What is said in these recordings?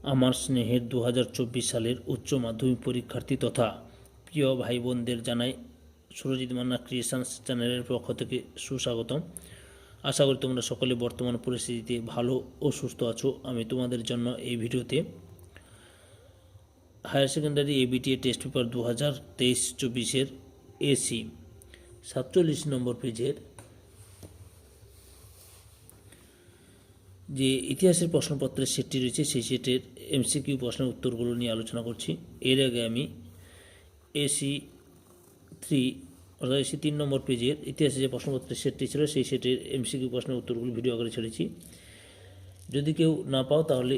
আমার স্নেহের 2024 সালের উচ্চ মাধ্যমিক পরীক্ষার্থী তথা প্রিয় ভাই বোনদের জানাই সুরজিৎ মান্না ক্রিয়েশনস চ্যানেলের পক্ষ থেকে সুস্বাগতম। আশা করি তোমরা সকলে বর্তমান পরিস্থিতিতে ভালো ও সুস্থ আছো। আমি তোমাদের জন্য এই ভিডিওতে higher secondary ABTA test paper 2023-24 AC 47 number পেজের যে ইতিহাসের প্রশ্নপত্রের সেটটি রয়েছে সেই সেটের এমসিকিউ প্রশ্নের উত্তরগুলো নিয়ে আলোচনা করছি। এর আগে আমি এসি 3 নম্বর পেজের ইতিহাসে যে প্রশ্নপত্রের সেটটি ছিল সেই সেটের এমসিকিউ প্রশ্নের উত্তরগুলো ভিডিও আকারে ছেড়েছি। যদি কেউ না পাও তাহলে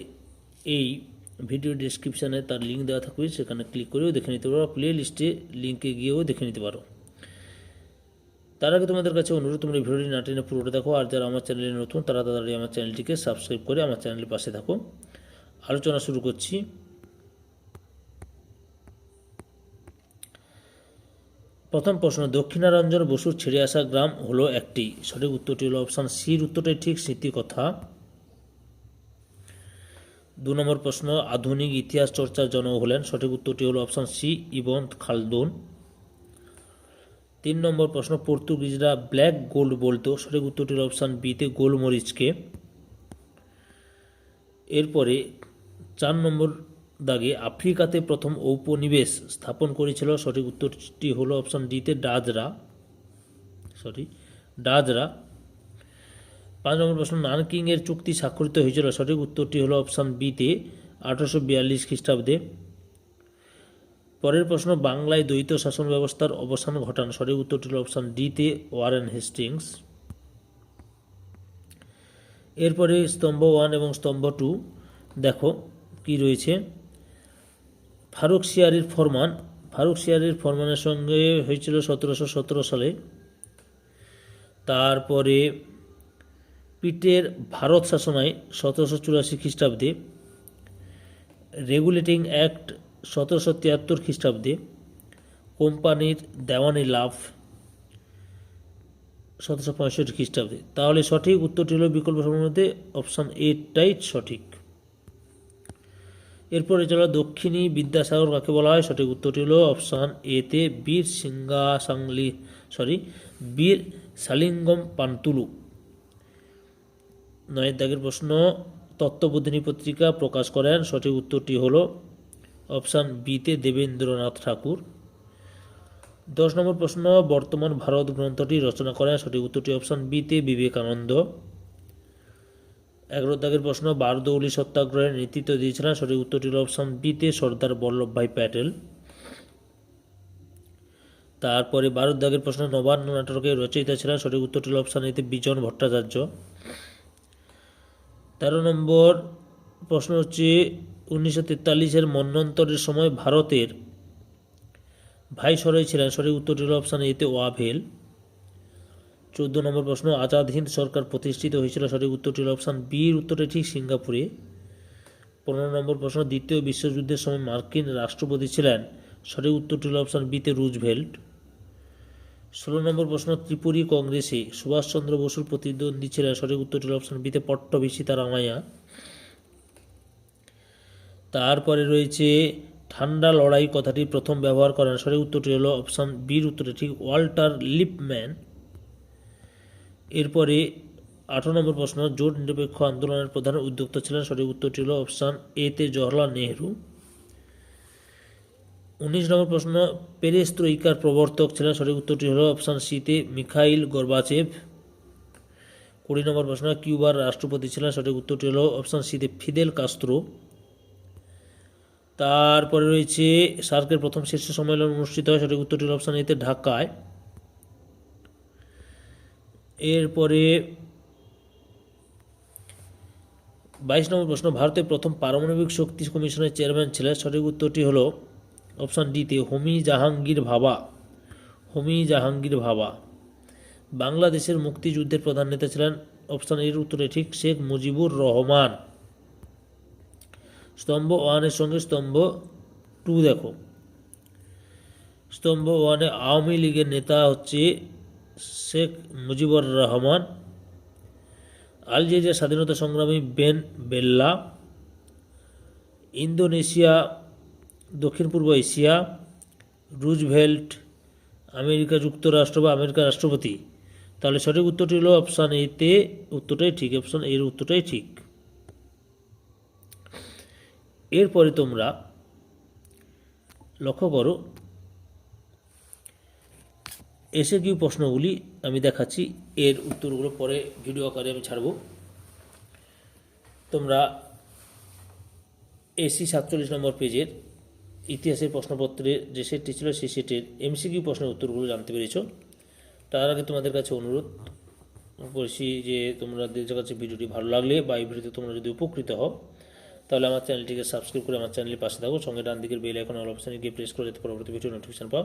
এই ভিডিও ডেসক্রিপশানে তার লিঙ্ক দেওয়া থাকবে, সেখানে ক্লিক করেও দেখে নিতে পারো, প্লে লিস্টে লিঙ্কে গিয়েও দেখে নিতে পারো। তার আগে তোমাদের কাছে অনুরোধ, তোমরা ভিডিওটি না টেনে পুরোটা দেখো, আর যারা আমার চ্যানেলে নতুন তারা তাড়াতাড়ি আমার চ্যানেলটিকে সাবস্ক্রাইব করে আমার চ্যানেলের পাশে থাকো। আলোচনা শুরু করছি। প্রথম প্রশ্ন, দক্ষিণারঞ্জন বসুর ছেড়ে আসা গ্রাম হলো একটি। সঠিক উত্তরটি হলো অপশান সির উত্তরটাই ঠিক, স্মৃতিকথা। 2 নম্বর প্রশ্ন, আধুনিক ইতিহাস চর্চার জনক হলেন। সঠিক উত্তরটি হলো অপশান সি, ইবন খালদুন। 3 নম্বর প্রশ্ন, পর্তুগিজরা ব্ল্যাক গোল্ড বলতো। সঠিক উত্তরটি হলো অপশান বিতে গোলমরিচকে। এরপরে 4 নম্বর দাগে আফ্রিকাতে প্রথম ঔপনিবেশ স্থাপন করেছিল। সঠিক উত্তরটি হলো অপশান ডিতে ডাচরা। 5 নম্বর প্রশ্ন, নানকিংয়ের চুক্তি স্বাক্ষরিত হয়েছিল। সঠিক উত্তরটি হলো অপশান বিতে 1842 খ্রিস্টাব্দে। পরের প্রশ্ন, বাংলায় দ্বৈত শাসন ব্যবস্থার অবসান ঘটান। সঠিক উত্তরটি হলো অপশান ডিতে ওয়ারেন হেস্টিংস। এরপরে স্তম্ভ 1 এবং স্তম্ভ 2 দেখো কি রয়েছে। ফারুক সিয়ারির ফরমানের সঙ্গে হয়েছিল 1717 সালে। তারপরে পিটের ভারত শাসনায় 1784 খ্রিস্টাব্দে। রেগুলেটিং অ্যাক্ট 1773 খ্রিস্টাব্দে। কোম্পানির দেওয়ানি লাভ 1765 খ্রিস্টাব্দে। তাহলে সঠিক উত্তরটি হলো বিকল্প সময়ের মধ্যে অপশান এটাই সঠিক। এরপরে চলো, দক্ষিণী বিদ্যাসাগর কাকে বলা হয়। সঠিক উত্তরটি হলো অপশান এতে বীর সালিঙ্গম পান্তুলু। 9 দাগের প্রশ্ন, তত্ত্ববোধিনী পত্রিকা প্রকাশ করেন। সঠিক উত্তরটি হলো অপশান বিতে দেবেন্দ্রনাথ ঠাকুর। 10 নম্বর প্রশ্ন, বর্তমান ভারত গ্রন্থটি রচনা করেন। সঠিক উত্তরটি অপশান বিতে বিবেকানন্দ। 11 দাগের প্রশ্ন, বারদৌলি সত্যাগ্রহের নেতৃত্ব দিয়েছিলেন। সঠিক উত্তরটি হল অপশান বিতে সর্দার বল্লভভাই প্যাটেল। তারপরে 12 দাগের প্রশ্ন, নবান্ন নাটকের রচয়িতা ছিলেন। সঠিক উত্তরটি হল অপশান এতে বিজন ভট্টাচার্য। 13 নম্বর প্রশ্ন হচ্ছে 1943-এর মন্বন্তরের সময় ভারতের ভাইসরয় ছিলেন। সঠিক উত্তরটি হল অপশান এতে ওয়াভেল। 14 নম্বর প্রশ্ন, আজাদ হিন্দ সরকার প্রতিষ্ঠিত হয়েছিল। সঠিক উত্তরটি হল অপশান বির উত্তরটি ঠিক, সিঙ্গাপুরে। 15 নম্বর প্রশ্ন, দ্বিতীয় বিশ্বযুদ্ধের সময় মার্কিন রাষ্ট্রপতি ছিলেন। সঠিক উত্তরটি হল অপশান বিতে রুজভেল্ট। 16 নম্বর প্রশ্ন, ত্রিপুরী কংগ্রেসে সুভাষচন্দ্র বসুর প্রতিদ্বন্দ্বী ছিলেন। সঠিক উত্তরটি হল অপশান বিতে পট্টবী সীতারামাইয়া। তারপরে রয়েছে ঠান্ডা লড়াই কথাটি প্রথম ব্যবহার করেন। সঠিক উত্তরটি হল অপশান বির উত্তরটি ঠিক, ওয়াল্টার লিপম্যান। এরপরে 18 নম্বর প্রশ্ন, জোট নিরপেক্ষ আন্দোলনের প্রধান উদ্যোক্তা ছিলেন। সঠিক উত্তরটি হল অপশান এতে জওহরলাল নেহরু। 19 নম্বর প্রশ্ন, পেরেস্ত্রোইকার প্রবর্তক ছিলেন। সঠিক উত্তরটি হল অপশান সিতে মিখাইল গর্বাচেভ। 20 নম্বর প্রশ্ন, কিউবার রাষ্ট্রপতি ছিলেন। সঠিক উত্তরটি হল অপশান সিতে ফিদেল কাস্ত্রো। তারপরে রয়েছে সার্কের প্রথম শীর্ষ সম্মেলন অনুষ্ঠিত হয়। সঠিক উত্তরটি হল অপশান এতে ঢাকায়। এরপরে 22 নম্বর প্রশ্ন, ভারতের প্রথম পারমাণবিক শক্তি কমিশনের চেয়ারম্যান ছিলেন। সঠিক উত্তরটি হল অপশান ডিতে হোমি জাহাঙ্গীর ভাবা। বাংলাদেশের মুক্তিযুদ্ধের প্রধান নেতা ছিলেন। অপশান এর উত্তরে ঠিক, শেখ মুজিবুর রহমান। স্তম্ভ 1-এর সঙ্গে স্তম্ভ 2 দেখো। স্তম্ভ 1-এ আওয়ামী লীগের নেতা হচ্ছে শেখ মুজিবুর রহমান। আলজেরিয়ার স্বাধীনতা সংগ্রামী বেন বেল্লা। ইন্দোনেশিয়া, দক্ষিণ পূর্ব এশিয়া, রুজভেল্ট, আমেরিকা যুক্তরাষ্ট্র বা আমেরিকার রাষ্ট্রপতি। তাহলে সঠিক উত্তরটি হলো অপশান এতে, উত্তরটাই ঠিক, অপশান এর উত্তরটাই ঠিক। এরপরে তোমরা লক্ষ্য করো, এসে কিউ প্রশ্নগুলি আমি দেখাচ্ছি, এর উত্তরগুলো পরে ভিডিও আকারে আমি ছাড়ব। তোমরা এসি 47 নম্বর পেজের ইতিহাসের প্রশ্নপত্রে যে সেটটি ছিল সেই সেটের এমসিকিউ প্রশ্নের উত্তরগুলো জানতে পেরেছ। তার আগে তোমাদের কাছে অনুরোধ করছি যে তোমাদের কাছে ভিডিওটি ভালো লাগলে বা এই ভিডিওতে তোমরা যদি উপকৃত হও তাহলে আমার চ্যানেলটিকে সাবস্ক্রাইব করে আমার চ্যানেলের পাশে থাকো, সঙ্গে ডান দিকের বেল আইকন অল অপশানে গিয়ে প্রেস করে যাতে পরবর্তী ভিডিও নোটিফিকেশন পাও।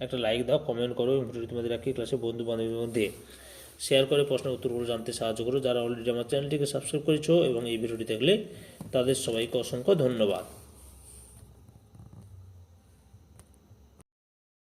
একটা লাইক দাও, কমেন্ট করো এবং ভিডিওটি তোমাদের একই ক্লাসে বন্ধু বান্ধবের মধ্যে শেয়ার করে প্রশ্নের উত্তরগুলো জানতে সাহায্য করো। যারা অলরেডি আমার চ্যানেলটিকে সাবস্ক্রাইব করেছো এবং এই ভিডিওটি দেখলে তাদের সবাইকে অসংখ্য ধন্যবাদ।